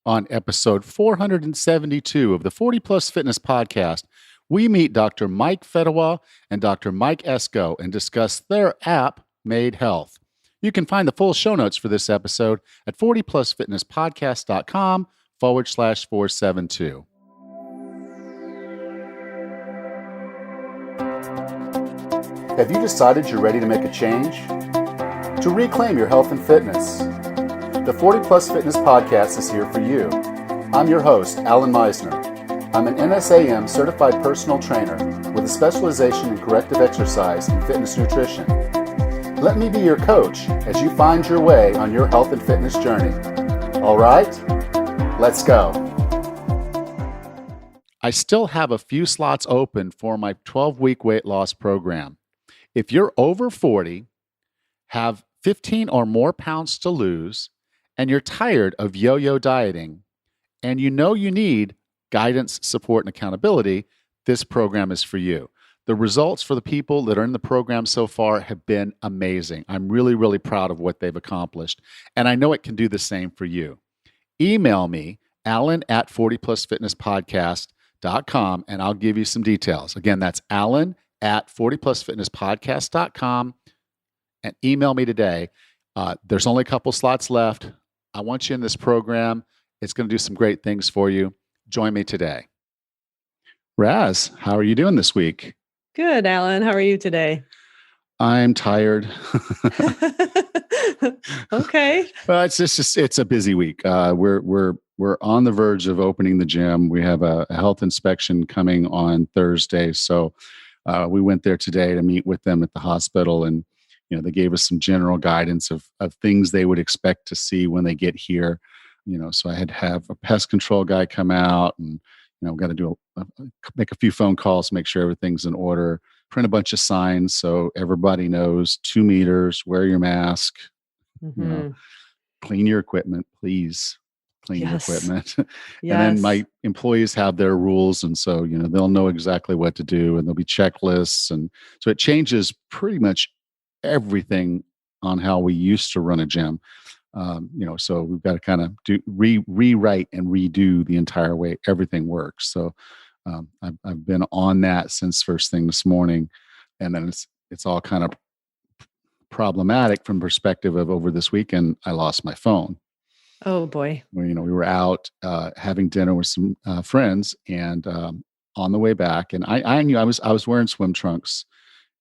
On episode 472 of the 40 Plus Fitness Podcast, we meet Dr. Mike Fedewa and Dr. Mike Esco and discuss their app, Made Health. You can find the full show notes for this episode at 40plusfitnesspodcast.com/472. Have you decided you're ready to make a change? To reclaim your health and fitness? The 40 Plus Fitness Podcast is here for you. I'm your host, Alan Meisner. I'm an NSAM certified personal trainer with a specialization in corrective exercise and fitness nutrition. Let me be your coach as you find your way on your health and fitness journey. All right, let's go. I still have a few slots open for my 12-week weight loss program. If you're over 40, have 15 or more pounds to lose, and you're tired of yo-yo dieting, and you know you need guidance, support, and accountability, this program is for you. The results for the people that are in the program so far have been amazing. I'm really, really proud of what they've accomplished, and I know it can do the same for you. Email me, alan@40plusfitnesspodcast.com, and I'll give you some details. Again, that's alan@40plusfitnesspodcast.com, and email me today. There's only a couple slots left. I want you in this program. It's going to do some great things for you. Join me today. Raz, how are you doing this week? Good, Alan. How are you today? I'm tired. Okay. Well, it's a busy week. We're on the verge of opening the gym. We have a health inspection coming on Thursday, so we went there today to meet with them at the hospital, and they gave us some general guidance of things they would expect to see when they get here. So I had to have a pest control guy come out, and we've got to make a few phone calls, make sure everything's in order, print a bunch of signs so everybody knows 2 meters, wear your mask, clean your equipment, please. Clean your equipment. And then my employees have their rules. And so, they'll know exactly what to do, and there'll be checklists. And so it changes pretty much everything on how we used to run a gym. So we've got to kind of rewrite and redo the entire way everything works. So I've been on that since first thing this morning, and then it's all kind of problematic from perspective of over this weekend. I lost my phone. Oh boy. We were out having dinner with some friends, and on the way back, and I knew I was wearing swim trunks.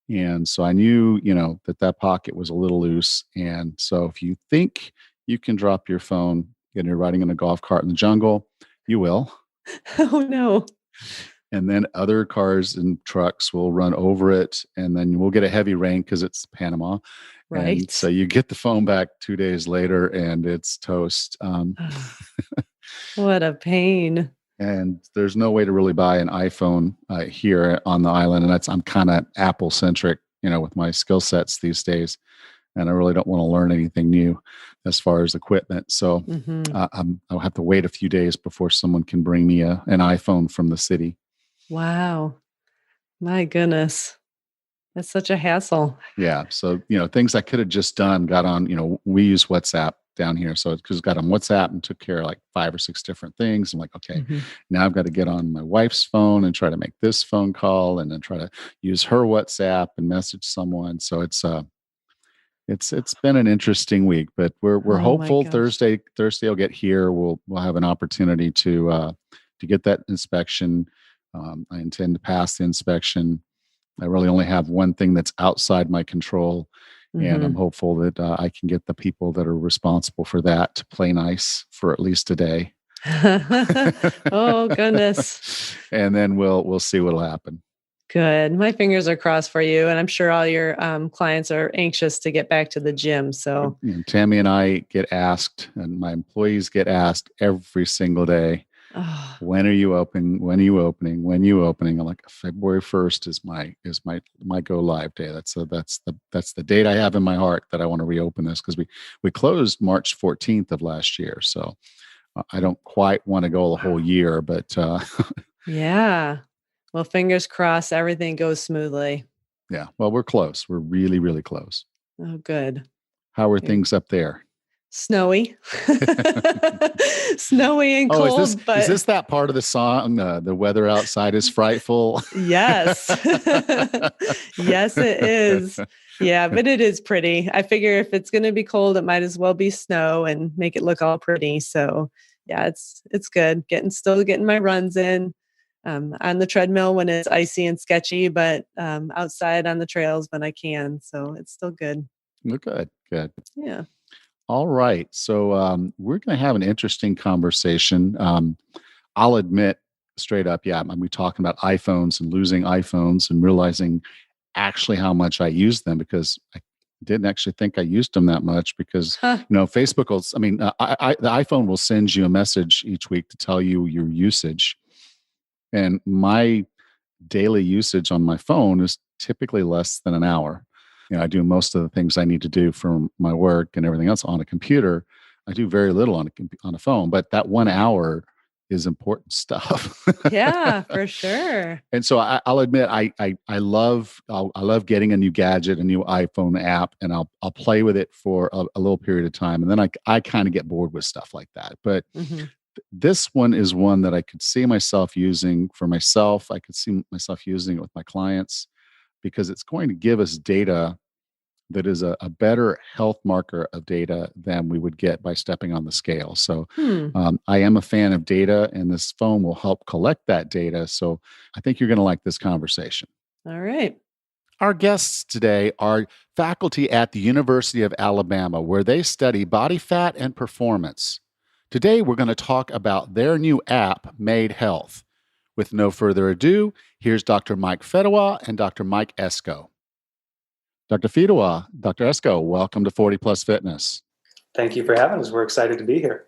And so I knew, that pocket was a little loose. And so if you think you can drop your phone and you're riding in a golf cart in the jungle, you will. Oh, no. And then other cars and trucks will run over it. And then we'll get a heavy rain because it's Panama. Right. And so you get the phone back 2 days later and it's toast. What a pain. And there's no way to really buy an iPhone here on the island. And I'm kind of Apple centric, with my skill sets these days. And I really don't want to learn anything new as far as equipment. So I'll have to wait a few days before someone can bring me an iPhone from the city. Wow. My goodness. That's such a hassle. Yeah. So, things I could have just done, got on, we use WhatsApp down here. So it got on WhatsApp and took care of like 5 or 6 different things. I'm like, okay, now I've got to get on my wife's phone and try to make this phone call, and then try to use her WhatsApp and message someone. So it's been an interesting week, but we're hopeful Thursday will get here. We'll have an opportunity to get that inspection. I intend to pass the inspection. I really only have one thing that's outside my control. And I'm hopeful that I can get the people that are responsible for that to play nice for at least a day. Oh, goodness. And then we'll see what'll happen. Good. My fingers are crossed for you. And I'm sure all your clients are anxious to get back to the gym. So Tammy and I get asked, and my employees get asked every single day, when are you open? When are you opening? When are you opening? I'm like, February 1st is my go live day. That's the date I have in my heart that I want to reopen this, because we closed March 14th of last year. So I don't quite want to go the whole year, but yeah. Well, fingers crossed, everything goes smoothly. Yeah. Well, we're close. We're really, really close. Oh, good. How are things up there? Snowy, snowy and Oh, cold, is but this that part of the song? The weather outside is frightful. yes. Yes, it is. Yeah, but it is pretty. I figure if it's going to be cold, it might as well be snow and make it look all pretty. So, yeah, it's good. Still getting my runs in on the treadmill when it's icy and sketchy, but outside on the trails when I can. So it's still good. Well, good, good. Yeah. All right. So we're going to have an interesting conversation. I'll admit straight up, yeah, we talking about iPhones and losing iPhones and realizing actually how much I use them because I didn't actually think I used them that much because Huh. Facebook will. I mean, the iPhone will send you a message each week to tell you your usage, and my daily usage on my phone is typically less than an hour. I do most of the things I need to do for my work and everything else on a computer. I do very little on a phone, but that 1 hour is important stuff. Yeah, for sure. And so I'll admit I love getting a new gadget, a new iPhone app, and I'll play with it for a little period of time, and then I kind of get bored with stuff like that. But Hmm. this one is one that I could see myself using for myself. I could see myself using it with my clients because it's going to give us data that is a better health marker of data than we would get by stepping on the scale. So Hmm. I am a fan of data, and this phone will help collect that data. So I think you're going to like this conversation. All right. Our guests today are faculty at the University of Alabama, where they study body fat and performance. Today, we're going to talk about their new app, Made Health. With no further ado, here's Dr. Mike Fedewa and Dr. Mike Esco. Dr. Fedewa, Dr. Esco, welcome to 40 Plus Fitness. Thank you for having us. We're excited to be here.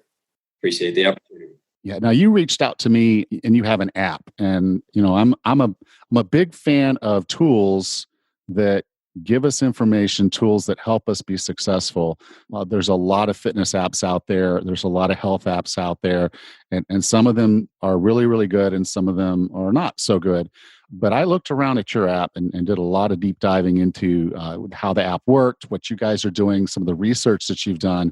Appreciate the opportunity. Yeah. Now you reached out to me and you have an app, and I'm a big fan of tools that give us information, tools that help us be successful. There's a lot of fitness apps out there. There's a lot of health apps out there, and some of them are really, really good, and some of them are not so good. But I looked around at your app and did a lot of deep diving into how the app worked, what you guys are doing, some of the research that you've done.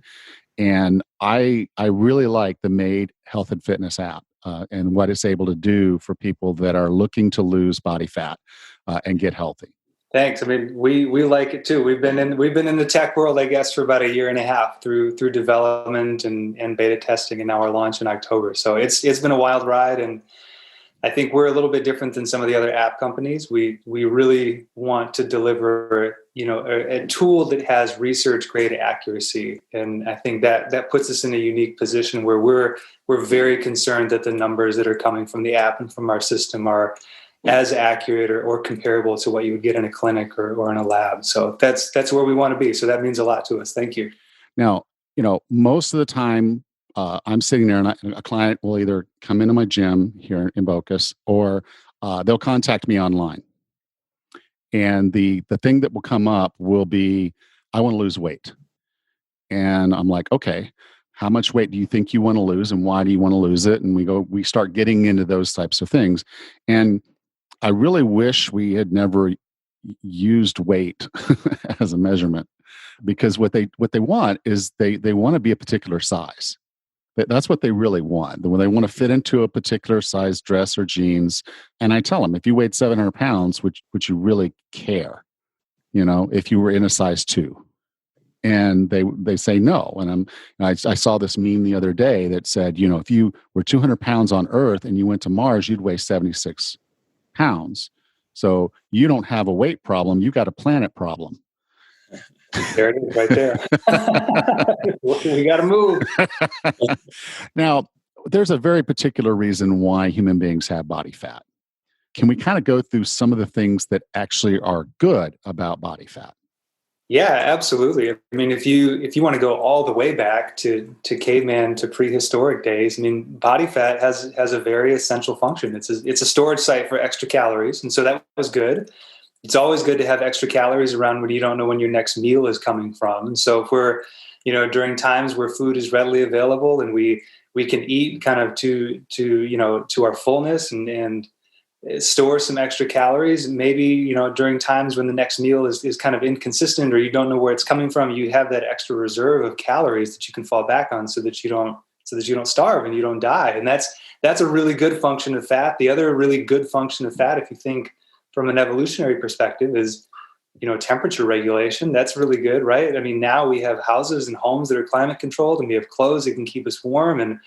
And I really like the Made Health and Fitness app and what it's able to do for people that are looking to lose body fat and get healthy. Thanks. I mean, we like it too. We've been in the tech world, I guess, for about a year and a half through development and beta testing, and now our launch in October. So it's been a wild ride, and I think we're a little bit different than some of the other app companies. We really want to deliver, a tool that has research grade accuracy, and I think that puts us in a unique position where we're very concerned that the numbers that are coming from the app and from our system are as accurate or comparable to what you would get in a clinic or in a lab. So that's where we want to be. So that means a lot to us. Thank you. Now, most of the time I'm sitting there and a client will either come into my gym here in Bocas or they'll contact me online. And the thing that will come up will be, I want to lose weight. And I'm like, okay, how much weight do you think you want to lose and why do you want to lose it? And we start getting into those types of things. And I really wish we had never used weight as a measurement, because what they want is they want to be a particular size. That's what they really want. When they want to fit into a particular size dress or jeans. And I tell them, if you weighed 700 pounds, would you really care? If you were in a size 2. And they say no. And I saw this meme the other day that said, if you were 200 pounds on Earth and you went to Mars, you'd weigh 76 pounds. So you don't have a weight problem. You got a planet problem. There it is right there. We got to move. Now, there's a very particular reason why human beings have body fat. Can we kind of go through some of the things that actually are good about body fat? Yeah, absolutely. I mean, if you want to go all the way back to caveman, to prehistoric days, I mean, body fat has a very essential function. It's a storage site for extra calories, and so that was good. It's always good to have extra calories around when you don't know when your next meal is coming from. And so if we're, during times where food is readily available and we can eat kind of to our fullness and store some extra calories. Maybe, during times when the next meal is kind of inconsistent or you don't know where it's coming from, you have that extra reserve of calories that you can fall back on so that you don't starve and you don't die. And that's a really good function of fat. The other really good function of fat, if you think from an evolutionary perspective, is temperature regulation. That's really good, right? I mean, now we have houses and homes that are climate controlled, and we have clothes that can keep us warm. And,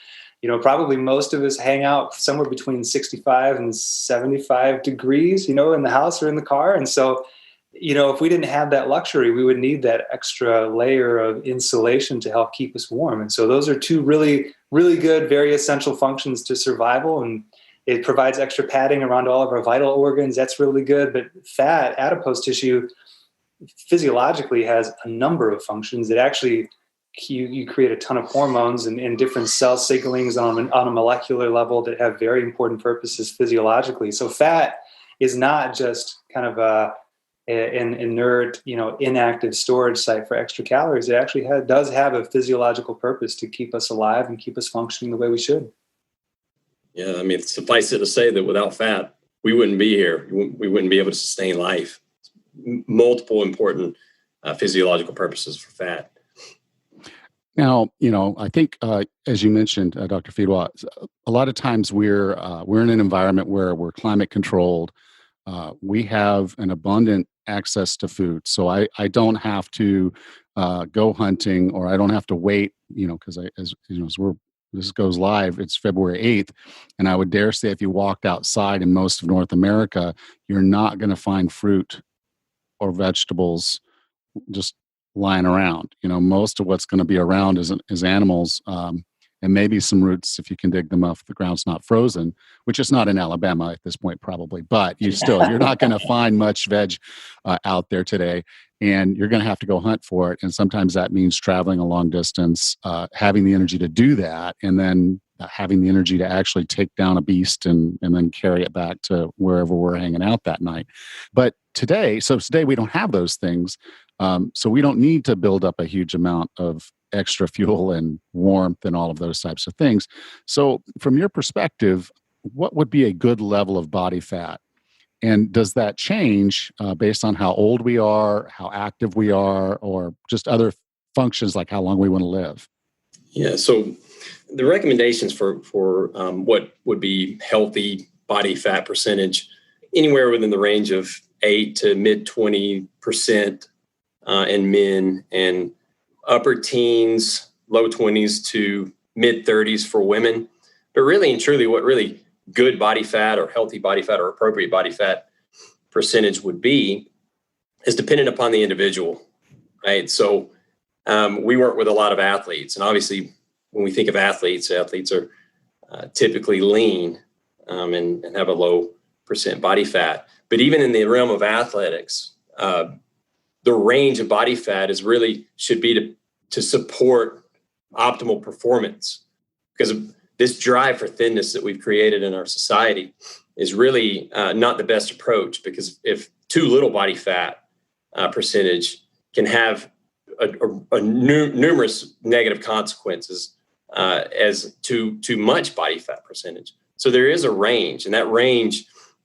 probably most of us hang out somewhere between 65 and 75 degrees, in the house or in the car. And so, if we didn't have that luxury, we would need that extra layer of insulation to help keep us warm. And so those are two really, really good, very essential functions to survival. And it provides extra padding around all of our vital organs. That's really good. But fat, adipose tissue, physiologically has a number of functions that actually you create a ton of hormones and different cell signalings on a molecular level that have very important purposes physiologically. So fat is not just kind of an inert, inactive storage site for extra calories. It actually does have a physiological purpose to keep us alive and keep us functioning the way we should. Yeah, I mean, suffice it to say that without fat, we wouldn't be here. We wouldn't be able to sustain life. Multiple important physiological purposes for fat. Now, I think, as you mentioned, Dr. Fedewa, a lot of times we're in an environment where we're climate controlled. We have an abundant access to food, so I don't have to go hunting, or I don't have to wait. Because as this goes live, it's February 8th, and I would dare say if you walked outside in most of North America, you're not going to find fruit or vegetables just lying around. Most of what's going to be around is animals, and maybe some roots if you can dig them up if the ground's not frozen, which is not in Alabama at this point probably, but you're not going to find much veg out there today, and you're going to have to go hunt for it. And sometimes that means traveling a long distance, having the energy to do that, and then having the energy to actually take down a beast and then carry it back to wherever we're hanging out that night. But today we don't have those things. So we don't need to build up a huge amount of extra fuel and warmth and all of those types of things. So from your perspective, what would be a good level of body fat? And does that change based on how old we are, how active we are, or just other functions like how long we want to live? Yeah, so the recommendations for what would be healthy body fat percentage, anywhere within the range of 8 to mid 20% in men, and upper teens, low 20s to mid 30s for women. But really and truly, what really good body fat or healthy body fat or appropriate body fat percentage would be is dependent upon the individual, right? So we work with a lot of athletes, and obviously when we think of athletes are typically lean and have a low percent body fat. But even in the realm of athletics, the range of body fat should be to support optimal performance, because this drive for thinness that we've created in our society is really not the best approach, because if too little body fat percentage can have numerous negative consequences as too much body fat percentage. So there is a range, and that range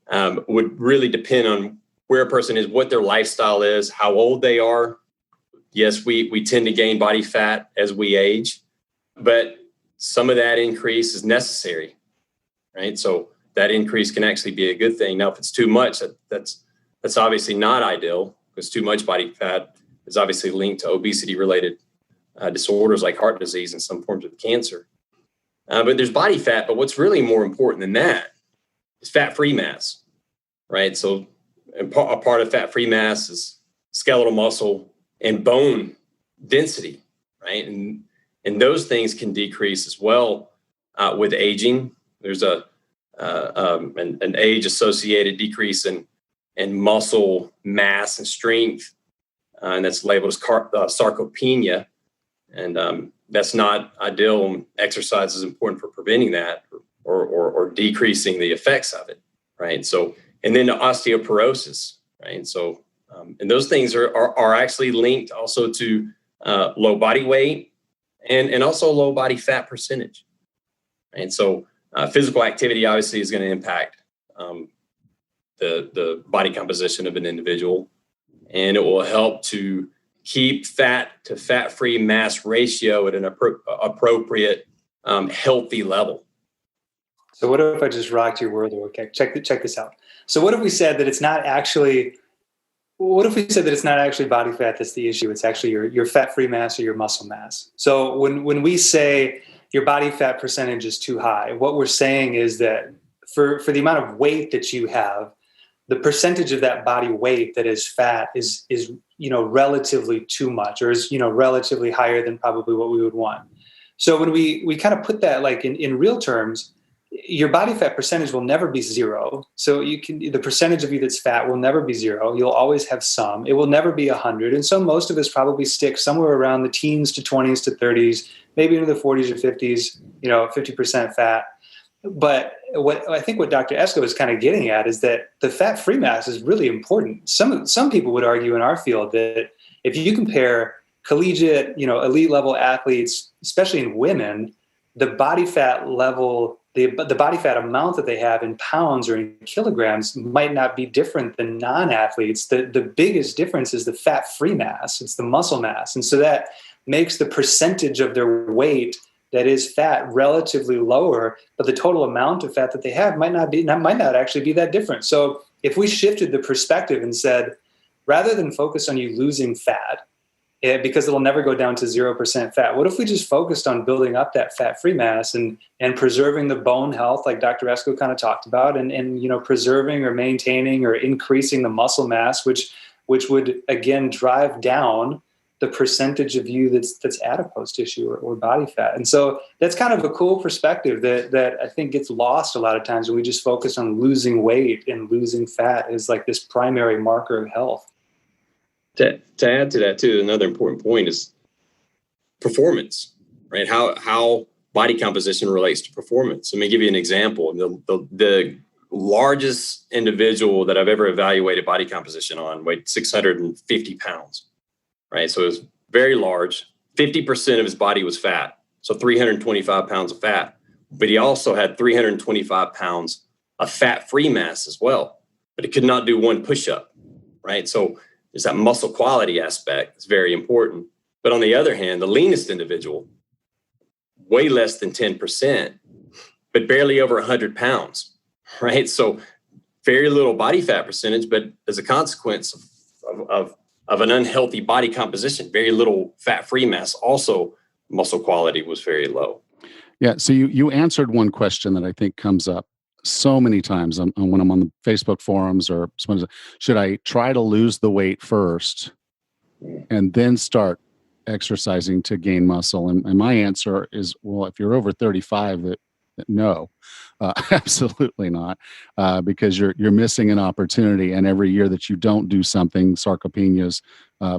would really depend on where a person is, what their lifestyle is, how old they are. Yes, we tend to gain body fat as we age, but some of that increase is necessary, right? So that increase can actually be a good thing. Now, if it's too much, that's obviously not ideal, because too much body fat is obviously linked to obesity-related disorders like heart disease and some forms of cancer. But there's body fat, but what's really more important than that is fat-free mass, right? So a part of fat-free mass is skeletal muscle and bone density, right? And those things can decrease as well with aging. There's an age-associated decrease in muscle mass and strength, and that's labeled as sarcopenia. And that's not ideal. Exercise is important for preventing that or decreasing the effects of it, right? So, and then the osteoporosis, right? So, and those things are actually linked also to low body weight and also low body fat percentage, right? So, physical activity obviously is going to impact the body composition of an individual, and it will help to keep fat to fat-free mass ratio at an appropriate, healthy level. So what if I just rocked your world? Okay, check this out. So what if we said that it's not actually body fat that's the issue? It's actually your fat-free mass or your muscle mass. So when we say your body fat percentage is too high, what we're saying is that for the amount of weight that you have, the percentage of that body weight that is fat is relatively too much, or is relatively higher than probably what we would want. So when we kind of put that like in real terms, your body fat percentage will never be zero. So the percentage of you that's fat will never be zero. You'll always have some. It will never be 100. And so most of us probably stick somewhere around the teens to 20s to 30s, maybe into the 40s or 50s, 50% fat. But what Dr. Esco is kind of getting at is that the fat-free mass is really important. Some people would argue in our field that if you compare collegiate, elite level athletes, especially in women, the body fat level, the body fat amount that they have in pounds or in kilograms might not be different than non-athletes. The biggest difference is the fat-free mass. It's the muscle mass. And so that makes the percentage of their weight that is fat relatively lower, but the total amount of fat that they have might not actually be that different. So if we shifted the perspective and said, rather than focus on you losing fat, because it'll never go down to 0% fat, what if we just focused on building up that fat-free mass and preserving the bone health, like Dr. Esco kind of talked about, and preserving or maintaining or increasing the muscle mass, which would again drive down the percentage of you that's adipose tissue or body fat. And so that's kind of a cool perspective that I think gets lost a lot of times when we just focus on losing weight and losing fat as like this primary marker of health. To add to that too, another important point is performance, right? How body composition relates to performance. Let me give you an example. The largest individual that I've ever evaluated body composition on weighed 650 pounds. Right. So it was very large. 50% of his body was fat. So 325 pounds of fat. But he also had 325 pounds of fat-free mass as well. But he could not do one push-up. Right. So there's that muscle quality aspect. It's very important. But on the other hand, the leanest individual, way less than 10%, but barely over 100 pounds. Right. So very little body fat percentage, but as a consequence of an unhealthy body composition, very little fat-free mass, also muscle quality was very low. Yeah, so you answered one question that I think comes up so many times when I'm on the Facebook forums or someone says, should I try to lose the weight first and then start exercising to gain muscle? And my answer is, well, if you're over 35, no, absolutely not, because you're missing an opportunity, and every year that you don't do something, sarcopenia's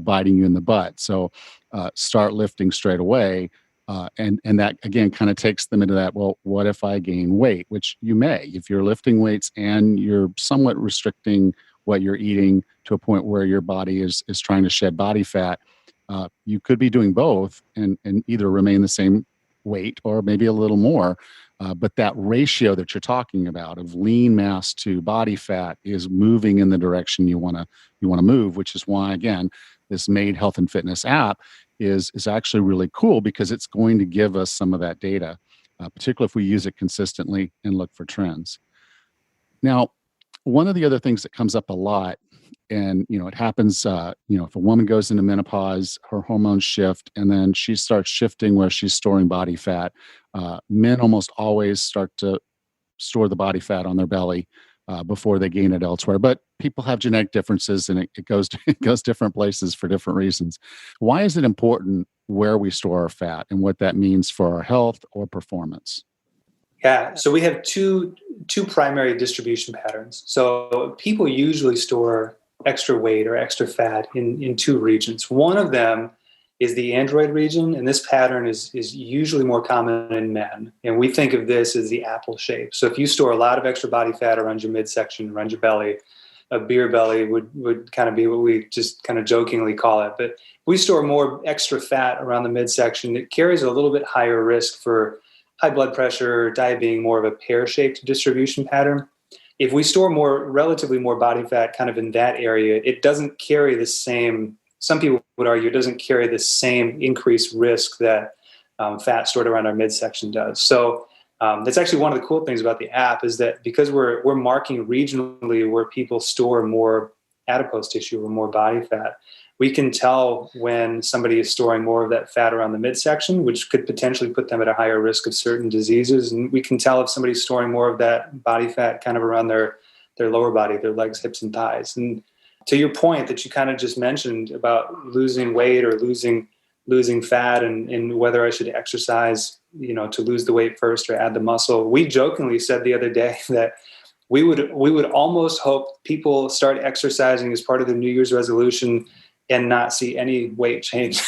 biting you in the butt. So start lifting straight away, and that again kind of takes them into that. Well, what if I gain weight? Which you may, if you're lifting weights and you're somewhat restricting what you're eating to a point where your body is trying to shed body fat. You could be doing both and either remain the same weight or maybe a little more. But that ratio that you're talking about of lean mass to body fat is moving in the direction you want to move, which is why, again, this Made Health and Fitness app is actually really cool, because it's going to give us some of that data, particularly if we use it consistently and look for trends. Now, one of the other things that comes up a lot, and it happens, if a woman goes into menopause, her hormones shift, and then she starts shifting where she's storing body fat. Men almost always start to store the body fat on their belly before they gain it elsewhere. But people have genetic differences, and it goes different places for different reasons. Why is it important where we store our fat and what that means for our health or performance? Yeah, so we have two primary distribution patterns. So people usually store extra weight or extra fat in two regions. One of them is the android region, and this pattern is usually more common in men. And we think of this as the apple shape. So if you store a lot of extra body fat around your midsection, around your belly, a beer belly would kind of be what we just kind of jokingly call it. But if we store more extra fat around the midsection, it carries a little bit higher risk for high blood pressure, diet being more of a pear-shaped distribution pattern. if we store relatively more body fat kind of in that area, it doesn't carry the same, some people would argue, it doesn't carry the same increased risk that fat stored around our midsection does. So that's actually one of the cool things about the app, is that because we're marking regionally where people store more adipose tissue or more body fat, we can tell when somebody is storing more of that fat around the midsection, which could potentially put them at a higher risk of certain diseases. And we can tell if somebody's storing more of that body fat kind of around their lower body, their legs, hips, and thighs. And to your point that you kind of just mentioned about losing weight or losing fat and whether I should exercise, to lose the weight first or add the muscle, we jokingly said the other day that we would almost hope people start exercising as part of their New Year's resolution and not see any weight change.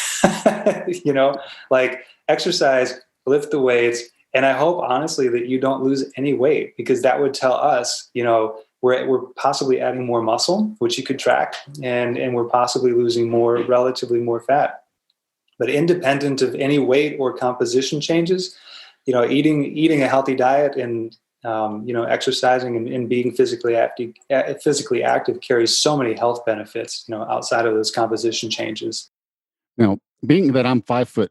Like exercise, lift the weights. And I hope honestly that you don't lose any weight, because that would tell us, we're possibly adding more muscle, which you could track, and we're possibly losing relatively more fat. But independent of any weight or composition changes, eating a healthy diet and exercising and being physically active carries so many health benefits, outside of those composition changes. Now, being that I'm 5'11",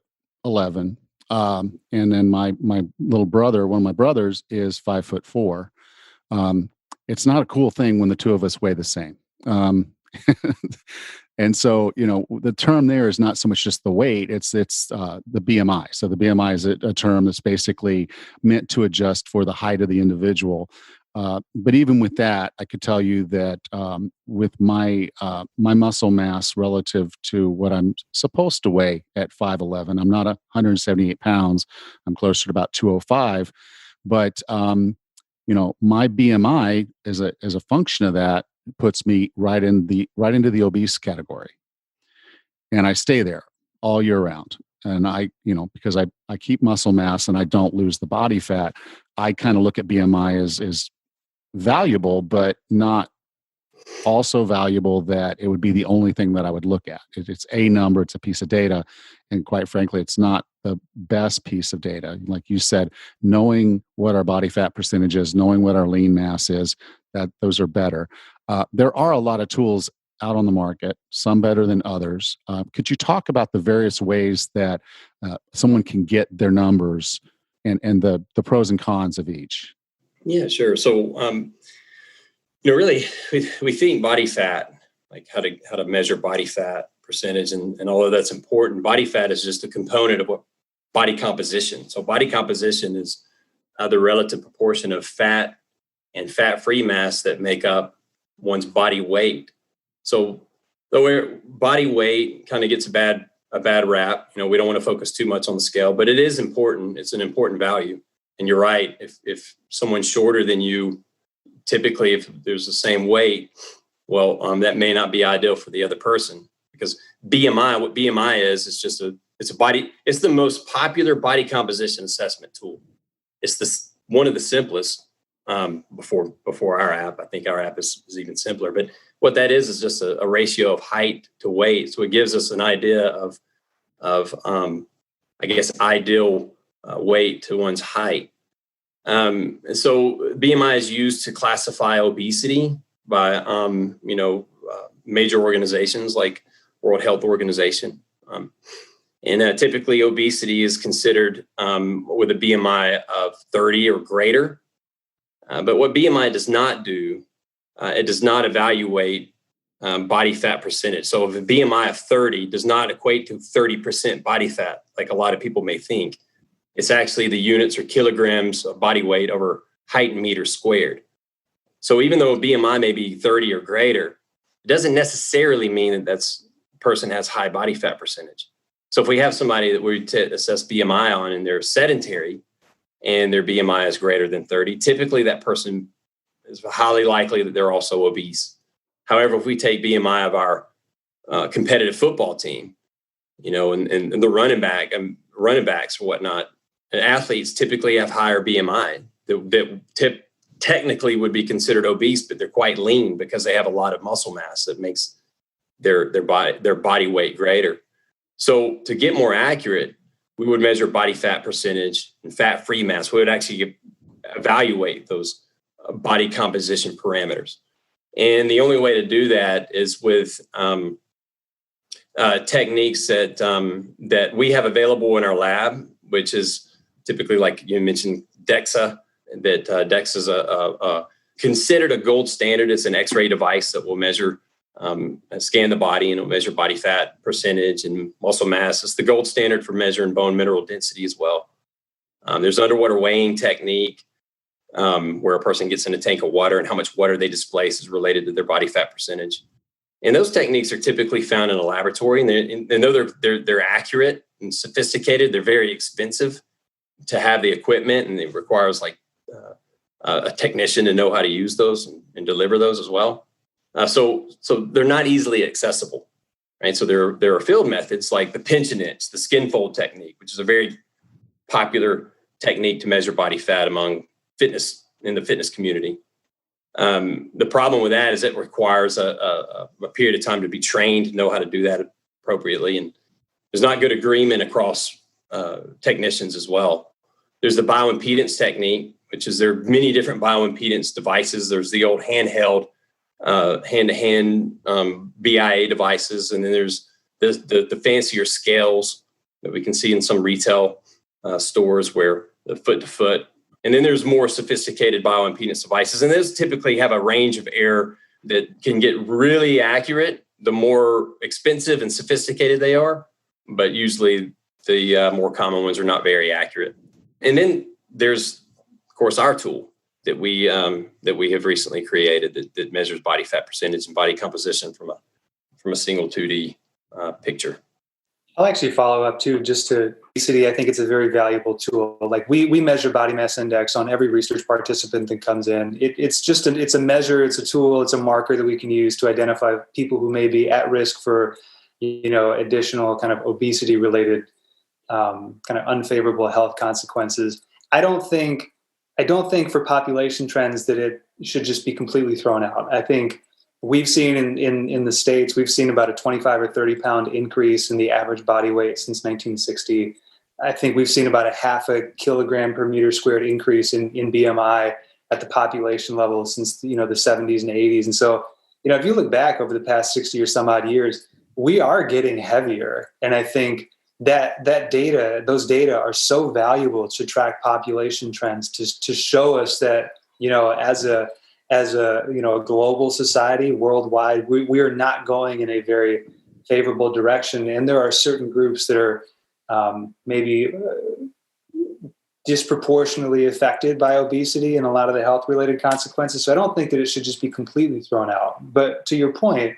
and then my little brother, one of my brothers, is 5'4", it's not a cool thing when the two of us weigh the same. And so, the term there is not so much just the weight, it's the BMI. So the BMI is a term that's basically meant to adjust for the height of the individual. But even with that, I could tell you that with my muscle mass relative to what I'm supposed to weigh at 5'11", I'm not 178 pounds. I'm closer to about 205. But, my BMI as a function of that puts me right into the obese category, and I stay there all year round. And I, because I keep muscle mass and I don't lose the body fat, I kind of look at BMI as valuable, but not also valuable that it would be the only thing that I would look at. It's a number, it's a piece of data, and quite frankly, it's not the best piece of data. Like you said, knowing what our body fat percentage is, knowing what our lean mass is, that those are better. There are a lot of tools out on the market, some better than others. Could you talk about the various ways that someone can get their numbers and the pros and cons of each? Yeah, sure. So, really, we think body fat, like how to measure body fat percentage, and although that's important, body fat is just a component of what body composition. So body composition is the relative proportion of fat and fat-free mass that make up one's body weight. So though body weight kind of gets a bad rap, we don't want to focus too much on the scale, but it is important. It's an important value. And you're right. If someone's shorter than you, typically if there's the same weight, well, that may not be ideal for the other person, because BMI, what BMI is it's the most popular body composition assessment tool. It's one of the simplest. Before our app, I think our app is even simpler. But what that is just a ratio of height to weight. So it gives us an idea of I guess ideal weight to one's height. And so BMI is used to classify obesity by major organizations like World Health Organization. And typically obesity is considered with a BMI of 30 or greater. But what BMI does not do, it does not evaluate body fat percentage. So if a BMI of 30 does not equate to 30% body fat, like a lot of people may think, it's actually the units or kilograms of body weight over height in meters squared. So even though a BMI may be 30 or greater, it doesn't necessarily mean that person has high body fat percentage. So if we have somebody that we assess BMI on and they're sedentary, and their BMI is greater than 30, typically that person is highly likely that they're also obese. However, if we take BMI of our competitive football team, and the running backs or whatnot, and athletes typically have higher BMI that technically would be considered obese, but they're quite lean because they have a lot of muscle mass that makes their body weight greater. So to get more accurate, we would measure body fat percentage and fat-free mass. We would actually evaluate those body composition parameters. And the only way to do that is with techniques that we have available in our lab, which is typically, like you mentioned, DEXA. That DEXA is considered a gold standard. It's an X-ray device that will measure, scan the body, and it'll measure body fat percentage and muscle mass. It's the gold standard for measuring bone mineral density as well. There's underwater weighing technique, where a person gets in a tank of water, and how much water they displace is related to their body fat percentage. And those techniques are typically found in a laboratory, and though they're accurate and sophisticated, they're very expensive to have the equipment, and it requires a technician to know how to use those and deliver those as well. So they're not easily accessible, right? So there are field methods like the pinch and itch, the skin fold technique, which is a very popular technique to measure body fat among fitness in the fitness community. The problem with that is it requires a period of time to be trained to know how to do that appropriately. And there's not good agreement across technicians as well. There's the bioimpedance technique, which is there are many different bioimpedance devices. There's the old handheld, hand-to-hand BIA devices. And then there's the fancier scales that we can see in some retail stores where the foot-to-foot. And then there's more sophisticated bioimpedance devices. And those typically have a range of error that can get really accurate the more expensive and sophisticated they are. But usually the more common ones are not very accurate. And then there's, of course, our tool that we have recently created that measures body fat percentage and body composition from a single 2D picture. I'll actually follow up too, just to obesity. I think it's a very valuable tool. Like we measure body mass index on every research participant that comes in. It's a measure, it's a tool, it's a marker that we can use to identify people who may be at risk for, additional kind of obesity related kind of unfavorable health consequences. I don't think for population trends that it should just be completely thrown out. I think we've seen in the States, we've seen about a 25 or 30 pound increase in the average body weight since 1960. I think we've seen about a half a kilogram per meter squared increase in BMI at the population level since, the 70s and 80s. And so, if you look back over the past 60 or some odd years, we are getting heavier. And I think those data are so valuable to track population trends, to show us that, as a global society worldwide, we are not going in a very favorable direction. And there are certain groups that are maybe disproportionately affected by obesity and a lot of the health related consequences. So I don't think that it should just be completely thrown out. But to your point,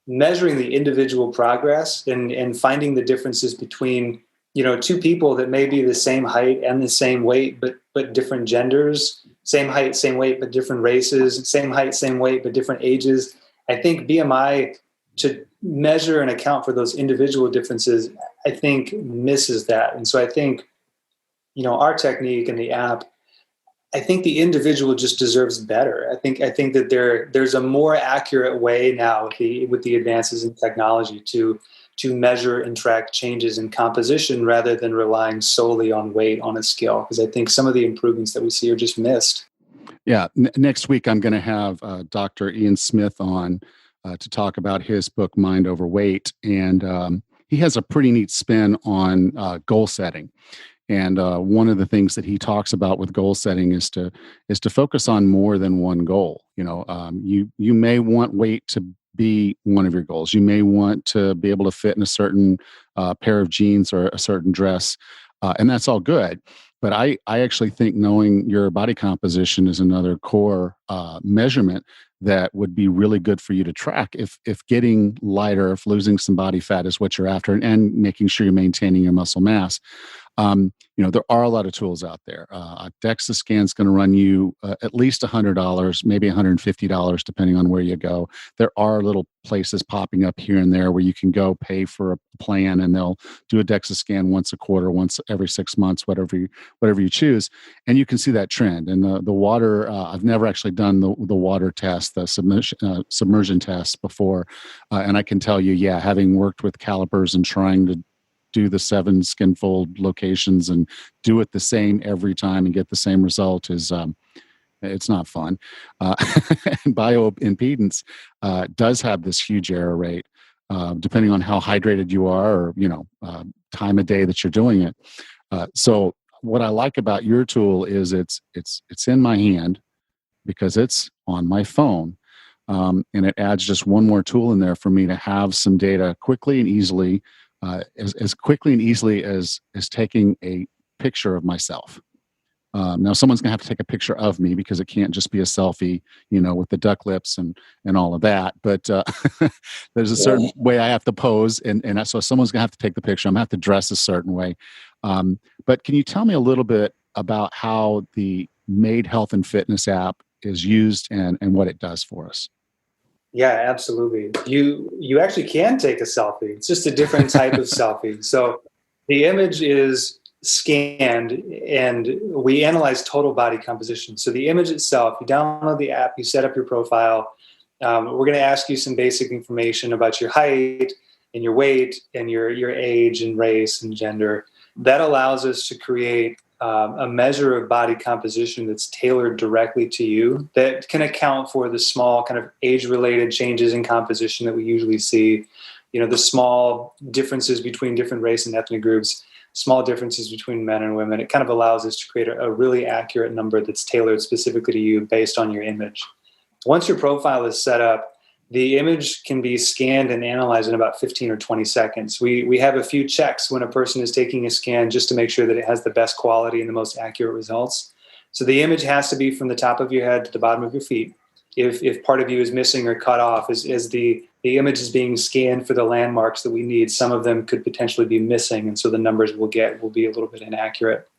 measuring the individual progress and finding the differences between, two people that may be the same height and the same weight, but different genders, same height, same weight, but different races, same height, same weight, but different ages. I think BMI, to measure and account for those individual differences, I think misses that. And so I think, our technique and the app, I think the individual just deserves better. I think that there's a more accurate way now with the advances in technology to measure and track changes in composition rather than relying solely on weight on a scale, because I think some of the improvements that we see are just missed. Yeah. Next week, I'm going to have Dr. Ian Smith on to talk about his book, Mind Over Weight. And he has a pretty neat spin on goal setting. And one of the things that he talks about with goal setting is to focus on more than one goal. You may want weight to be one of your goals. You may want to be able to fit in a certain pair of jeans or a certain dress, and that's all good. But I actually think knowing your body composition is another core measurement that would be really good for you to track if getting lighter, if losing some body fat is what you're after, and making sure you're maintaining your muscle mass. There are a lot of tools out there. A DEXA scan is going to run you at least $100, maybe $150, depending on where you go. There are little places popping up here and there where you can go pay for a plan, and they'll do a DEXA scan once a quarter, once every 6 months, whatever you choose, and you can see that trend. And the water, I've never actually done the water test, the submersion test before, and I can tell you, having worked with calipers and trying to do the 7 skin fold locations and do it the same every time and get the same result is It's not fun. And bioimpedance does have this huge error rate, depending on how hydrated you are, or time of day that you're doing it. So what I like about your tool is it's in my hand because it's on my phone. And it adds just one more tool in there for me to have some data quickly and easily, as quickly and easily as taking a picture of myself. Now, someone's going to have to take a picture of me because it can't just be a selfie, with the duck lips and all of that. But there's a certain way I have to pose, and so someone's going to have to take the picture. I'm going to have to dress a certain way. But can you tell me a little bit about how the Made Health and Fitness app is used and what it does for us? Yeah, absolutely. You actually can take a selfie. It's just a different type of selfie. So the image is scanned and we analyze total body composition. So the image itself, you download the app, you set up your profile. We're going to ask you some basic information about your height and your weight and your age and race and gender. That allows us to create a measure of body composition that's tailored directly to you, that can account for the small kind of age-related changes in composition that we usually see, the small differences between different race and ethnic groups, small differences between men and women. It kind of allows us to create a really accurate number that's tailored specifically to you based on your image. Once your profile is set up, the image can be scanned and analyzed in about 15 or 20 seconds. We have a few checks when a person is taking a scan just to make sure that it has the best quality and the most accurate results. So the image has to be from the top of your head to the bottom of your feet. If part of you is missing or cut off, as the image is being scanned for the landmarks that we need, some of them could potentially be missing, and so the numbers we'll get will be a little bit inaccurate.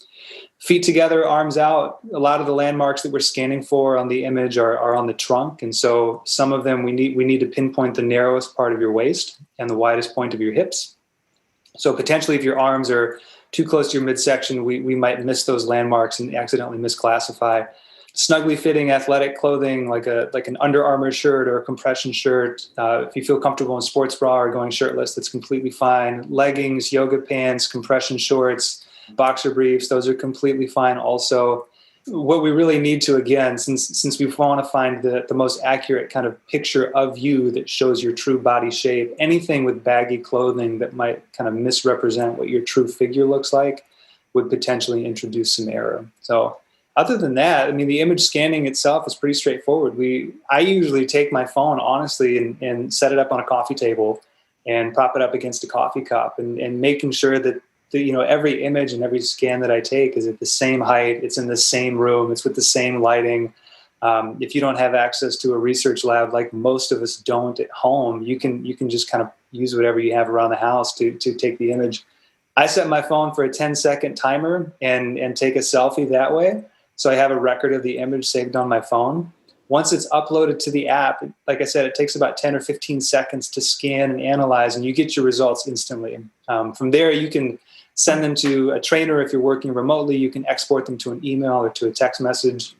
Feet together, arms out. A lot of the landmarks that we're scanning for on the image are on the trunk, and so some of them we need to pinpoint the narrowest part of your waist and the widest point of your hips. So potentially, if your arms are too close to your midsection, we might miss those landmarks and accidentally misclassify. Snugly fitting athletic clothing, like an Under Armour shirt or a compression shirt. If you feel comfortable in sports bra or going shirtless, that's completely fine. Leggings, yoga pants, compression shorts, boxer briefs, those are completely fine also. What we really need to, again, since we want to find the most accurate kind of picture of you that shows your true body shape, anything with baggy clothing that might kind of misrepresent what your true figure looks like would potentially introduce some error. So other than that, I mean, the image scanning itself is pretty straightforward. I usually take my phone, honestly, and set it up on a coffee table and prop it up against a coffee cup and making sure that every image and every scan that I take is at the same height, it's in the same room, it's with the same lighting. If you don't have access to a research lab like most of us don't at home, you can just kind of use whatever you have around the house to take the image. I set my phone for a 10-second timer and take a selfie that way. So I have a record of the image saved on my phone. Once it's uploaded to the app, like I said, it takes about 10 or 15 seconds to scan and analyze, and you get your results instantly. From there, you can send them to a trainer if you're working remotely. You can export them to an email or to a text message.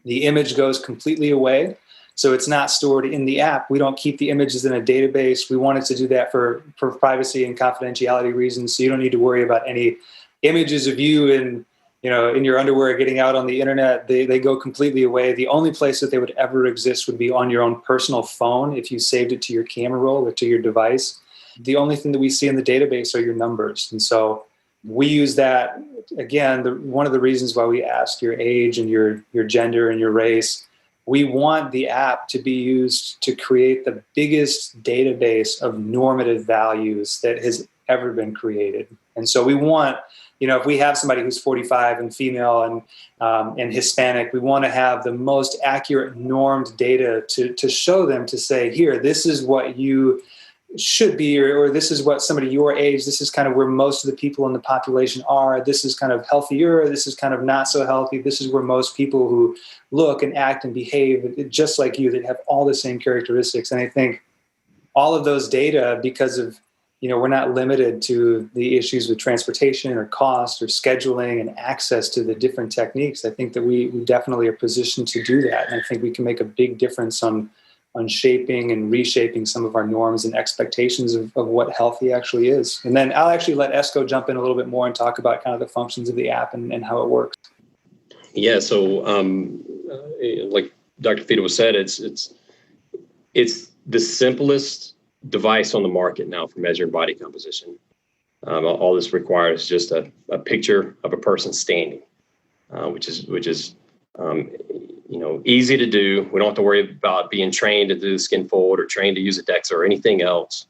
The image goes completely away, so it's not stored in the app. We don't keep the images in a database. We wanted to do that for privacy and confidentiality reasons, so you don't need to worry about any images of you in your underwear getting out on the internet. They go completely away. The only place that they would ever exist would be on your own personal phone if you saved it to your camera roll or to your device. The only thing that we see in the database are your numbers. And so we use that, again, one of the reasons why we ask your age and your gender and your race. We want the app to be used to create the biggest database of normative values that has ever been created. And so we want, if we have somebody who's 45 and female and Hispanic, we want to have the most accurate normed data to show them, to say, here, this is what you should be, or this is what somebody your age, this is kind of where most of the people in the population are. This is kind of healthier. This is kind of not so healthy. This is where most people who look and act and behave just like you, that have all the same characteristics. And I think all of those data, because of we're not limited to the issues with transportation or cost or scheduling and access to the different techniques. I think that we definitely are positioned to do that. And I think we can make a big difference on shaping and reshaping some of our norms and expectations of what healthy actually is. And then I'll actually let Esco jump in a little bit more and talk about kind of the functions of the app and how it works. Yeah, so like Dr. Fedewa said, it's the simplest device on the market now for measuring body composition. All this requires just a picture of a person standing, which is easy to do. We don't have to worry about being trained to do the skin fold or trained to use a DEXA or anything else.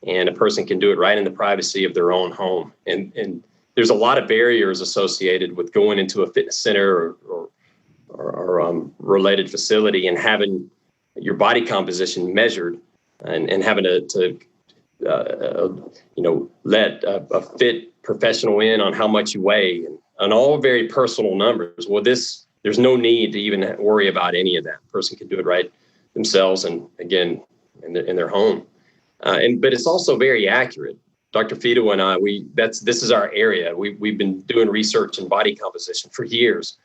And a person can do it right in the privacy of their own home. And there's a lot of barriers associated with going into a fitness center or related facility and having your body composition measured and having to let a fit professional in on how much you weigh and all very personal numbers. Well, there's no need to even worry about any of that. A person can do it right themselves and again in their home. But it's also very accurate. Dr. Fedewa and I, this is our area. We've been doing research in body composition for years.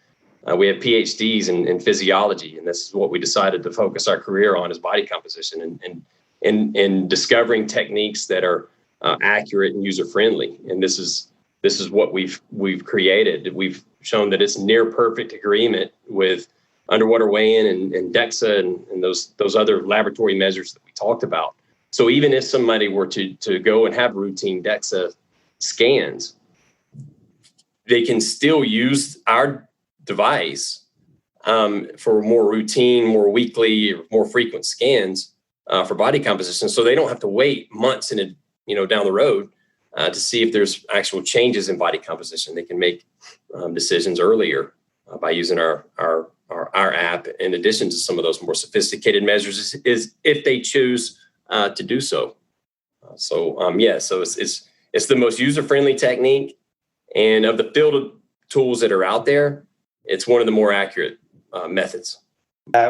We have PhDs in physiology, and this is what we decided to focus our career on is body composition and discovering techniques that are accurate and user friendly. And this is what we've created. We've shown that it's near perfect agreement with underwater weigh-in and DEXA and those other laboratory measures that we talked about. So even if somebody were to go and have routine DEXA scans, they can still use our device for more routine, more weekly, or more frequent scans for body composition. So they don't have to wait months down the road to see if there's actual changes in body composition. They can make decisions earlier by using our app. In addition to some of those more sophisticated measures, is if they choose to do so. So it's the most user-friendly technique, and of the field of tools that are out there, it's one of the more accurate methods.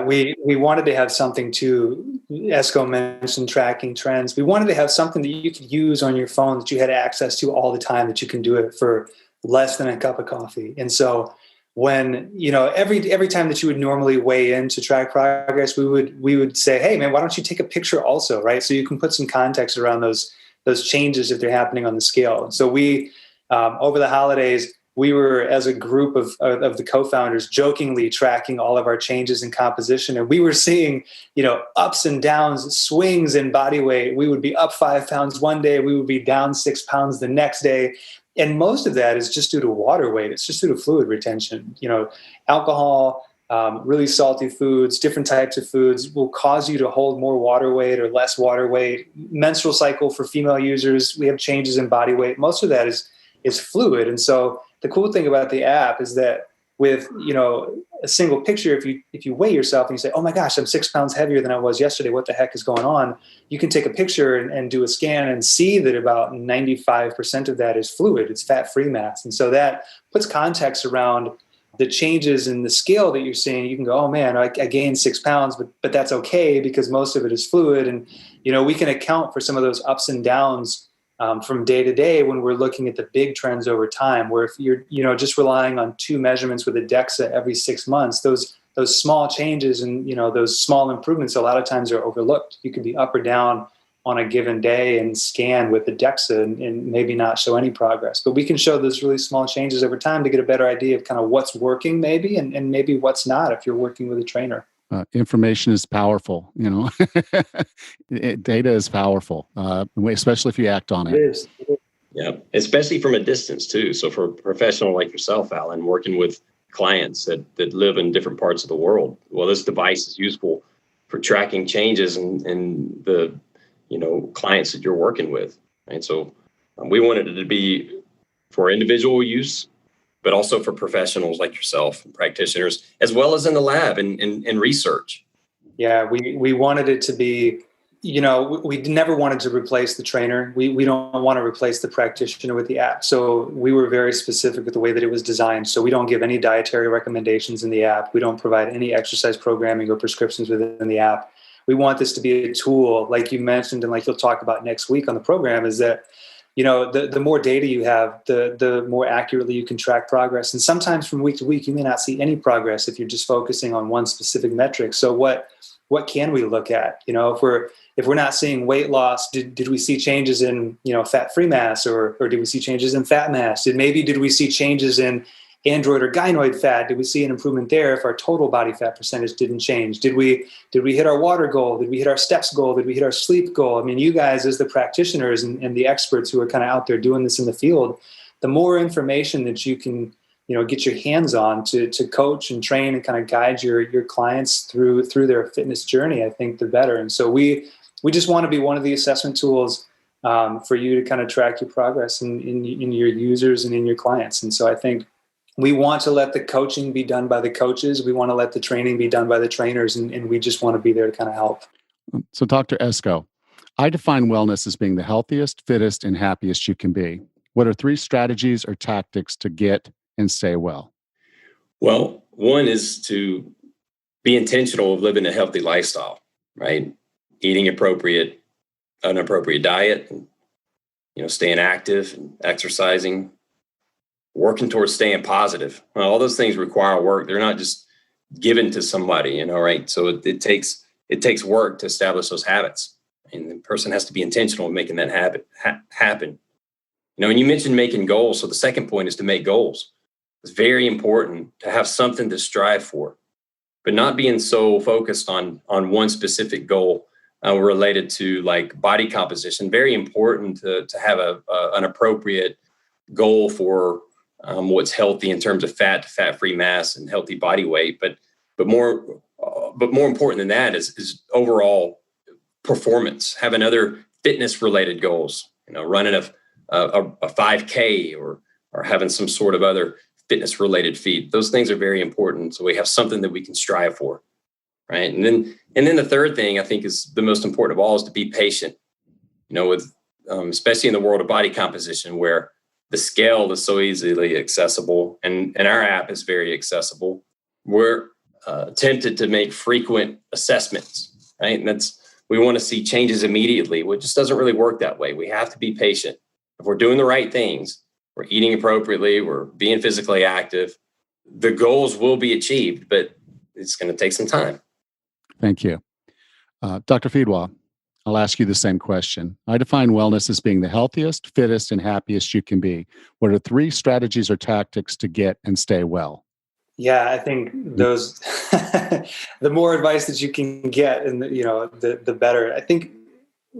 We wanted to have something to, Esco mentioned tracking trends. We wanted to have something that you could use on your phone that you had access to all the time, that you can do it for less than a cup of coffee. And so when, every time that you would normally weigh in to track progress, we would say, hey man, why don't you take a picture also, right? So you can put some context around those changes if they're happening on the scale. So we, over the holidays, we were, as a group of the co-founders, jokingly tracking all of our changes in composition. And we were seeing, ups and downs, swings in body weight. We would be up 5 pounds one day. We would be down 6 pounds the next day. And most of that is just due to water weight. It's just due to fluid retention. Alcohol, really salty foods, different types of foods will cause you to hold more water weight or less water weight. Menstrual cycle for female users, we have changes in body weight. Most of that is fluid. And so the cool thing about the app is that with, a single picture, if you weigh yourself and you say, oh my gosh, I'm 6 pounds heavier than I was yesterday, what the heck is going on? You can take a picture and do a scan and see that about 95% of that is fluid. It's fat-free mass. And so that puts context around the changes in the scale that you're seeing. You can go, oh man, I gained 6 pounds, but that's okay because most of it is fluid. And, we can account for some of those ups and downs from day to day when we're looking at the big trends over time, where if you're just relying on 2 measurements with a DEXA every 6 months, those small changes and those small improvements a lot of times are overlooked. You could be up or down on a given day and scan with the DEXA and maybe not show any progress, but we can show those really small changes over time to get a better idea of kind of what's working maybe and maybe what's not if you're working with a trainer. Information is powerful, data is powerful, especially if you act on it. It is. Yeah, especially from a distance too. So for a professional like yourself, Alan, working with clients that live in different parts of the world, well, this device is useful for tracking changes in the, clients that you're working with. And so we wanted it to be for individual use, but also for professionals like yourself and practitioners, as well as in the lab and research. Yeah, we wanted it to be, we never wanted to replace the trainer. We don't want to replace the practitioner with the app. So we were very specific with the way that it was designed. So we don't give any dietary recommendations in the app. We don't provide any exercise programming or prescriptions within the app. We want this to be a tool, like you mentioned, and like you'll talk about next week on the program, is that the more data you have, the more accurately you can track progress. And sometimes from week to week, you may not see any progress if you're just focusing on one specific metric. So what can we look at? If we're not seeing weight loss, did we see changes in fat-free mass, or did we see changes in fat mass? Did we see changes in android or gynoid fat? Did we see an improvement there if our total body fat percentage didn't change? Did we hit our water goal? Did we hit our steps goal? Did we hit our sleep goal? I mean, you guys as the practitioners and the experts who are kind of out there doing this in the field, the more information that you can, get your hands on to coach and train and kind of guide your clients through their fitness journey, I think the better. And so we just want to be one of the assessment tools for you to kind of track your progress in your users and in your clients. And so I think we want to let the coaching be done by the coaches. We want to let the training be done by the trainers, and we just want to be there to kind of help. So Dr. Esco, I define wellness as being the healthiest, fittest, and happiest you can be. What are 3 strategies or tactics to get and stay well? Well, one is to be intentional of living a healthy lifestyle, right? Eating an appropriate diet, staying active and exercising, working towards staying positive. Well, all those things require work. They're not just given to somebody, right? So it takes work to establish those habits, and the person has to be intentional in making that habit happen. And you mentioned making goals. So the second point is to make goals. It's very important to have something to strive for, but not being so focused on one specific goal related to like body composition. Very important to have an appropriate goal for what's healthy in terms of fat-free mass and healthy body weight. But more important than that is overall performance. Having other fitness-related goals. Running a 5K or having some sort of other fitness-related feat. Those things are very important. So we have something that we can strive for, right? And then the third thing I think is the most important of all is to be patient. With especially in the world of body composition, where the scale is so easily accessible, and our app is very accessible. We're tempted to make frequent assessments, right? And we want to see changes immediately, which just doesn't really work that way. We have to be patient. If we're doing the right things, we're eating appropriately, we're being physically active, the goals will be achieved, but it's going to take some time. Thank you. Dr. Fedewa, I'll ask you the same question. I define wellness as being the healthiest, fittest, and happiest you can be. What are 3 strategies or tactics to get and stay well? Yeah, I think those, the more advice that you can get, and the better. I think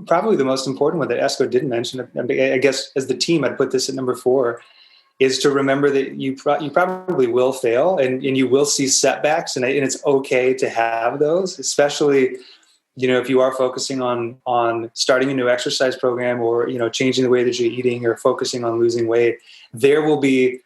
probably the most important one that Esco didn't mention, I guess as the team, I'd put this at number 4, is to remember that you probably will fail and you will see setbacks, and it's okay to have those, especially, if you are focusing on starting a new exercise program or, changing the way that you're eating or focusing on losing weight. There will be,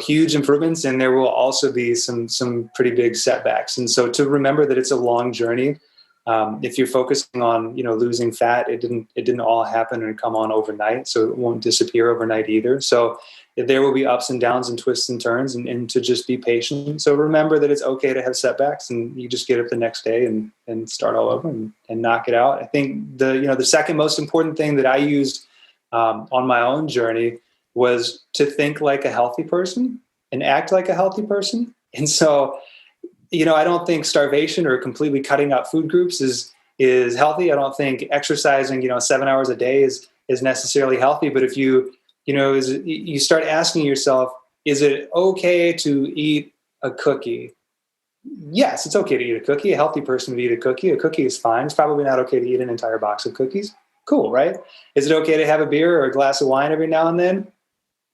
huge improvements, and there will also be some pretty big setbacks. And so to remember that it's a long journey. If you're focusing on, losing fat, it didn't all happen and come on overnight. So it won't disappear overnight either. So there will be ups and downs and twists and turns, and to just be patient. So remember that it's okay to have setbacks, and you just get up the next day and start all over and knock it out. I think the second most important thing that I used on my own journey was to think like a healthy person and act like a healthy person. And so, I don't think starvation or completely cutting out food groups is healthy. I don't think exercising, 7 hours a day is necessarily healthy. But if you start asking yourself, is it okay to eat a cookie? Yes, it's okay to eat a cookie. A healthy person would eat a cookie. A cookie is fine. It's probably not okay to eat an entire box of cookies. Cool, right? Is it okay to have a beer or a glass of wine every now and then?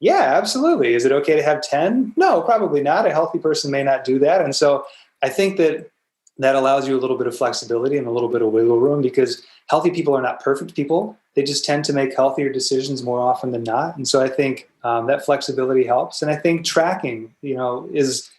Yeah, absolutely. Is it okay to have 10? No, probably not. A healthy person may not do that. And so I think that allows you a little bit of flexibility and a little bit of wiggle room, because healthy people are not perfect people. They just tend to make healthier decisions more often than not. And so I think that flexibility helps. And I think tracking, is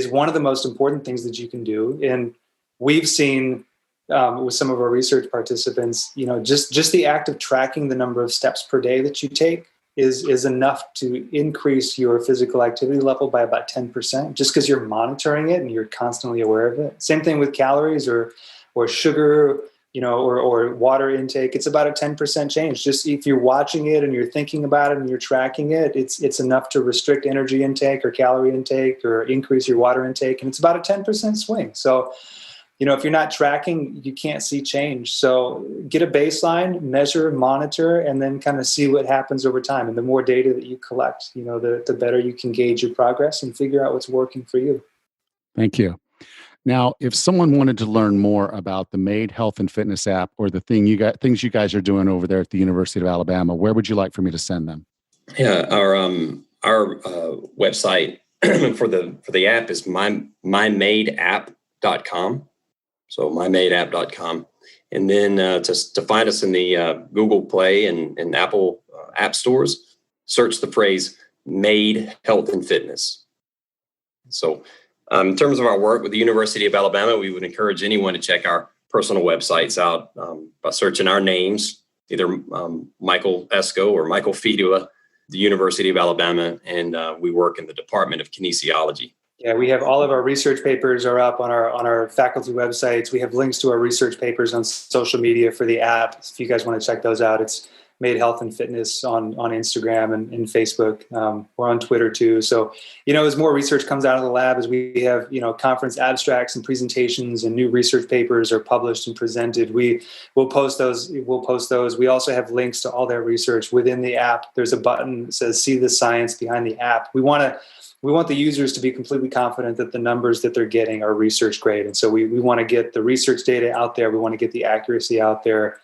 one of the most important things that you can do. And we've seen with some of our research participants, just the act of tracking the number of steps per day that you take is enough to increase your physical activity level by about 10%, just because you're monitoring it and you're constantly aware of it. Same thing with calories or sugar, or water intake. It's about a 10% change. Just if you're watching it and you're thinking about it and you're tracking it, it's enough to restrict energy intake or calorie intake or increase your water intake. And it's about a 10% swing. So if you're not tracking, you can't see change. So get a baseline, measure, monitor, and then kind of see what happens over time. And the more data that you collect, the better you can gauge your progress and figure out what's working for you. Thank you. Now, if someone wanted to learn more about the MAID Health and Fitness app or the things you guys are doing over there at the University of Alabama, where would you like for me to send them? Yeah, our website for the app is mymaidapp.com. So mymaidapp.com. And then to find us in the Google Play and Apple app stores, search the phrase MAID Health and Fitness. So in terms of our work with the University of Alabama, we would encourage anyone to check our personal websites out by searching our names, either Michael Esco or Michael Fedewa, the University of Alabama, and we work in the Department of Kinesiology. Yeah, we have all of our research papers are up on our faculty websites. We have links to our research papers on social media for the app. If you guys want to check those out, it's MAID Health and Fitness on Instagram and Facebook. We're on Twitter too. So, as more research comes out of the lab, as we have, conference abstracts and presentations and new research papers are published and presented, we'll post those. We also have links to all their research within the app. There's a button that says "See the science behind the app." We want the users to be completely confident that the numbers that they're getting are research grade. And so we want to get the research data out there. We want to get the accuracy out there.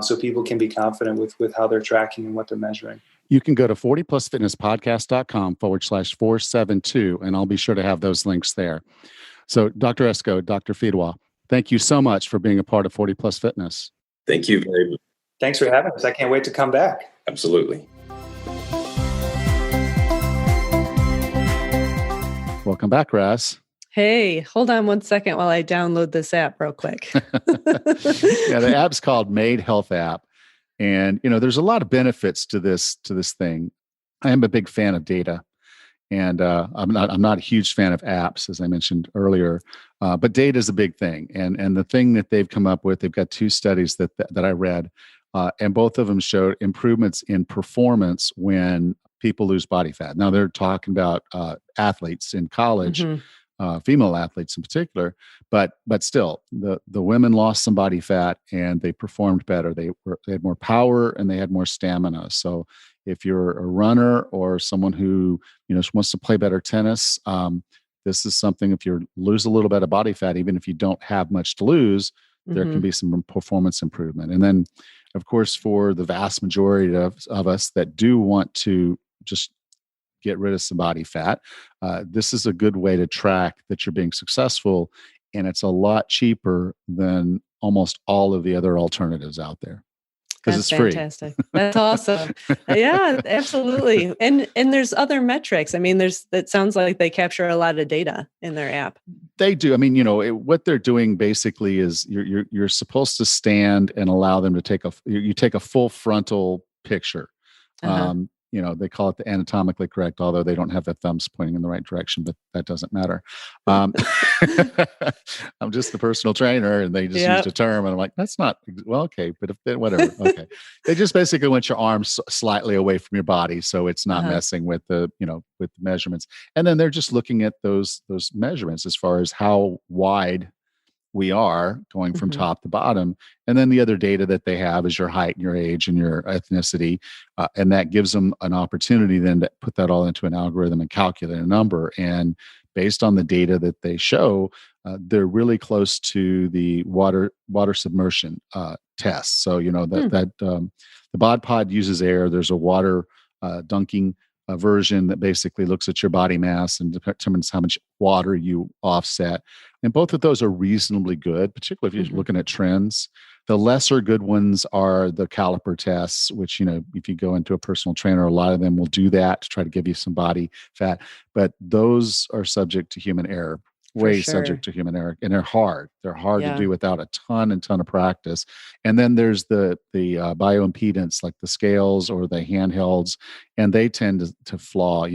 So people can be confident with how they're tracking and what they're measuring. You can go to 40plusfitnesspodcast.com/472, and I'll be sure to have those links there. So Dr. Esco, Dr. Fedewa, thank you so much for being a part of 40 Plus Fitness. Thank you very much. Thanks for having us. I can't wait to come back. Absolutely. Welcome back, Raz. Hey, hold on one second while I download this app real quick. Yeah, the app's called MAID Health App. And, there's a lot of benefits to this thing. I am a big fan of data. And I'm not a huge fan of apps, as I mentioned earlier. But data is a big thing. And the thing that they've come up with, they've got 2 studies that I read, and both of them showed improvements in performance when people lose body fat. Now, they're talking about athletes in college. Mm-hmm. Female athletes in particular, but still, the women lost some body fat and they performed better. They had more power and they had more stamina. So if you're a runner or someone who wants to play better tennis, this is something. If you lose a little bit of body fat, even if you don't have much to lose, there can be some performance improvement. And then, of course, for the vast majority of us that do want to just get rid of some body fat, this is a good way to track that you're being successful, and it's a lot cheaper than almost all of the other alternatives out there because it's free. Fantastic. That's awesome. Yeah, absolutely. And there's other metrics. I mean, it sounds like they capture a lot of data in their app. They do. I mean, what they're doing basically is you're supposed to stand and allow them to take a full frontal picture. Uh-huh. They call it the anatomically correct, although they don't have their thumbs pointing in the right direction, but that doesn't matter. I'm just the personal trainer, and they just used a term, and I'm like, that's not, well, okay, but whatever. Okay. They just basically want your arms slightly away from your body, so it's not messing with with the measurements. And then they're just looking at those measurements as far as how wide we are going from top to bottom. And then the other data that they have is your height and your age and your ethnicity. And that gives them an opportunity then to put that all into an algorithm and calculate a number. And based on the data that they show, they're really close to the water submersion test. So, the Bod Pod uses air. There's a water dunking version that basically looks at your body mass and determines how much water you offset. And both of those are reasonably good, particularly if you're looking at trends. The lesser good ones are the caliper tests, which, if you go into a personal trainer, a lot of them will do that to try to give you some body fat. But those are subject to human error, subject to human error. And they're hard. They're hard to do without a ton of practice. And then there's the bioimpedance, like the scales or the handhelds, and they tend to flaw,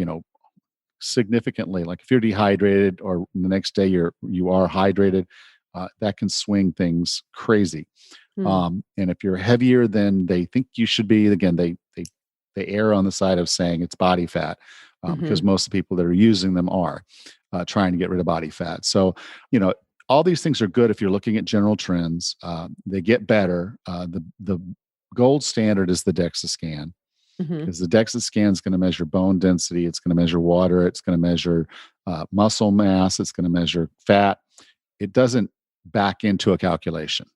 significantly. Like if you're dehydrated or the next day you are hydrated, that can swing things crazy. And if you're heavier than they think you should be, again, they err on the side of saying it's body fat, because most of the people that are using them are trying to get rid of body fat. So, all these things are good if you're looking at general trends. They get better. The gold standard is the DEXA scan, Mm-hmm. because the DEXA scan is going to measure bone density. It's going to measure water. It's going to measure muscle mass. It's going to measure fat. It doesn't back into a calculation,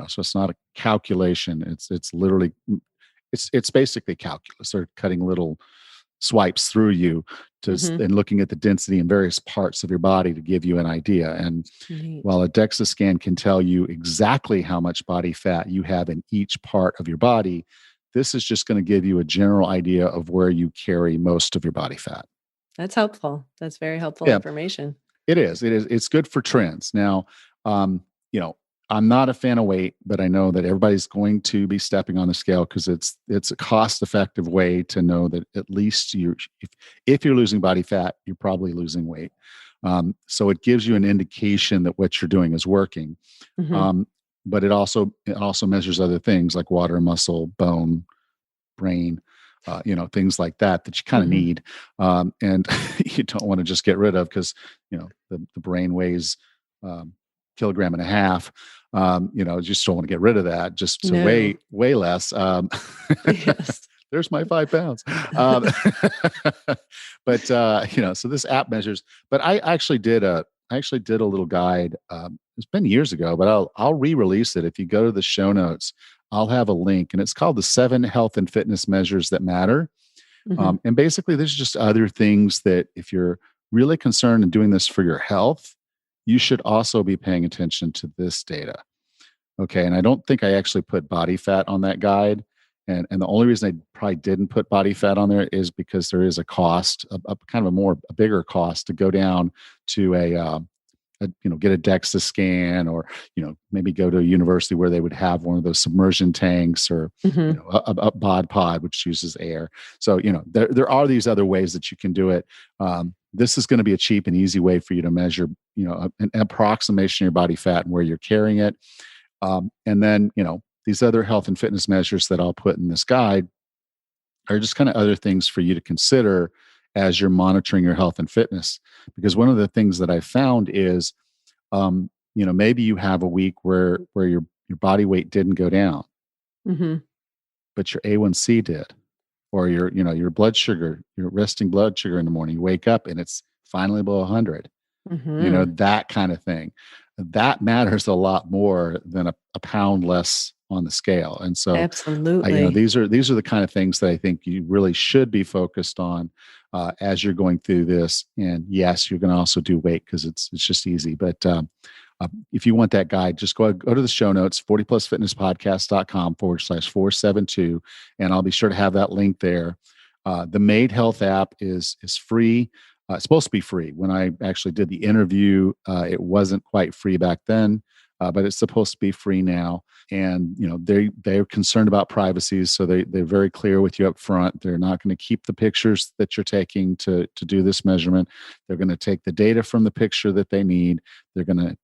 so it's not a calculation. It's literally, it's basically calculus. They're cutting little swipes through you and looking at the density in various parts of your body to give you an idea. And Neat. while a DEXA scan can tell you exactly how much body fat you have in each part of your body, this is just going to give you a general idea of where you carry most of your body fat. That's helpful. That's very helpful Yeah. information. It is. It's good for trends. Now, I'm not a fan of weight, but I know that everybody's going to be stepping on the scale because it's a cost-effective way to know that at least if you're losing body fat, you're probably losing weight. So it gives you an indication that what you're doing is working. Mm-hmm. But it also measures other things like water, muscle, bone, brain, things like that you kind of need. And you don't want to just get rid of because, the brain weighs kilogram and a half. You just don't want to get rid of that just to weigh less. Yes. There's my 5 pounds. But, so this app measures, but I actually did a little guide. It's been years ago, but I'll re-release it. If you go to the show notes, I'll have a link, and it's called the 7 Health and Fitness Measures That Matter. And basically there's just other things that if you're really concerned in doing this for your health, you should also be paying attention to this data. Okay. And I don't think I actually put body fat on that guide. And the only reason I probably didn't put body fat on there is because there is a cost, a kind of a bigger cost to go down to get a DEXA scan, or maybe go to a university where they would have one of those submersion tanks, or a bod pod which uses air. So there are these other ways that you can do it. This is going to be a cheap and easy way for you to measure an approximation of your body fat and where you're carrying it. And then these other health and fitness measures that I'll put in this guide are just kind of other things for you to consider as you're monitoring your health and fitness. Because one of the things that I found is, maybe you have a week where your body weight didn't go down, but your A1C did, or your blood sugar, your resting blood sugar in the morning. You wake up and it's finally below 100. That kind of thing. That matters a lot more than a pound less on the scale. And so absolutely, these are the kind of things that I think you really should be focused on as you're going through this. And yes, you're going to also do weight because it's just easy. But if you want that guide, just go to the show notes, 40plusfitnesspodcast.com/472. And I'll be sure to have that link there. The Made Health app is free. It's supposed to be free. When I actually did the interview, it wasn't quite free back then, but it's supposed to be free now. And they're concerned about privacy, so they're very clear with you up front. They're not going to keep the pictures that you're taking to do this measurement. They're going to take the data from the picture that they need. They're going to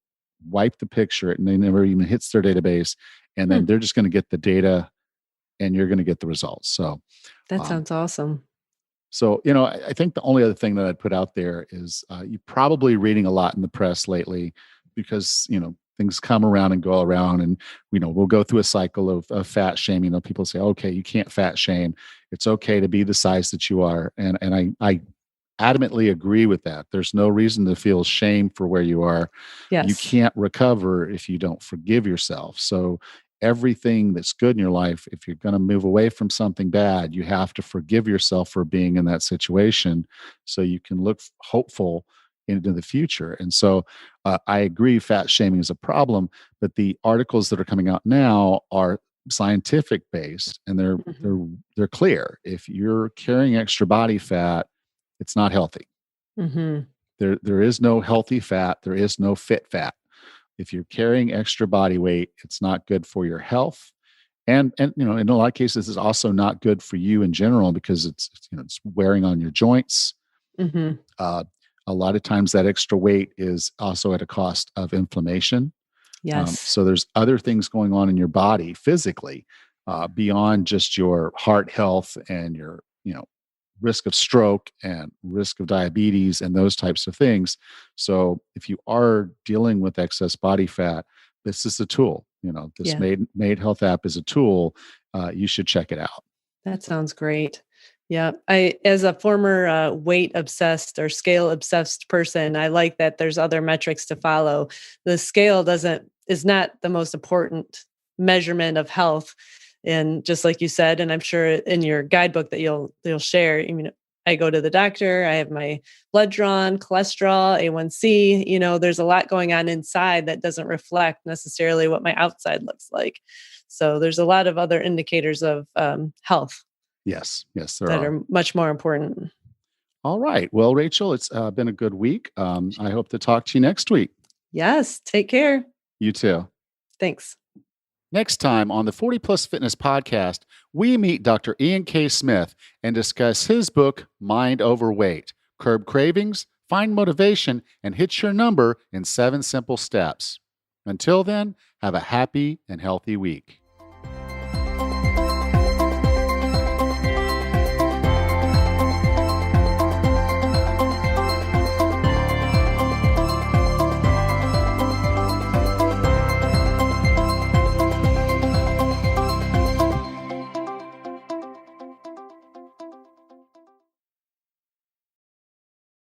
wipe the picture, and they never even hits their database. And then they're just going to get the data, and you're going to get the results. So that sounds awesome. So, I think the only other thing that I'd put out there is you're probably reading a lot in the press lately because, things come around and go around, and, we'll go through a cycle of fat shaming. People say, okay, you can't fat shame. It's okay to be the size that you are. And I adamantly agree with that. There's no reason to feel shame for where you are. Yes. You can't recover if you don't forgive yourself. So everything that's good in your life, if you're going to move away from something bad, you have to forgive yourself for being in that situation so you can look hopeful into the future. And so I agree fat shaming is a problem, but the articles that are coming out now are scientific based, and they're clear. If you're carrying extra body fat, it's not healthy. There is no healthy fat. There is no fit fat. If you're carrying extra body weight, it's not good for your health. And in a lot of cases, it's also not good for you in general because it's wearing on your joints. A lot of times that extra weight is also at a cost of inflammation. Yes. So there's other things going on in your body physically beyond just your heart health and your, risk of stroke and risk of diabetes and those types of things. So if you are dealing with excess body fat, this is a tool. This Yeah. Made Health app is a tool. You should check it out. That sounds great. Yeah. As a former weight obsessed or scale obsessed person, I like that there's other metrics to follow. The scale is not the most important measurement of health. And just like you said, and I'm sure in your guidebook that you'll share, I go to the doctor, I have my blood drawn, cholesterol, A1C, there's a lot going on inside that doesn't reflect necessarily what my outside looks like. So there's a lot of other indicators of health. Yes, there that are. are much more important. All right. Well, Rachel, it's been a good week. I hope to talk to you next week. Yes. Take care. You too. Thanks. Next time on the 40 Plus Fitness podcast, we meet Dr. Ian K. Smith and discuss his book, Mind Over Weight: Curb Cravings, Find Motivation, and Hit Your Number in 7 Simple Steps. Until then, have a happy and healthy week.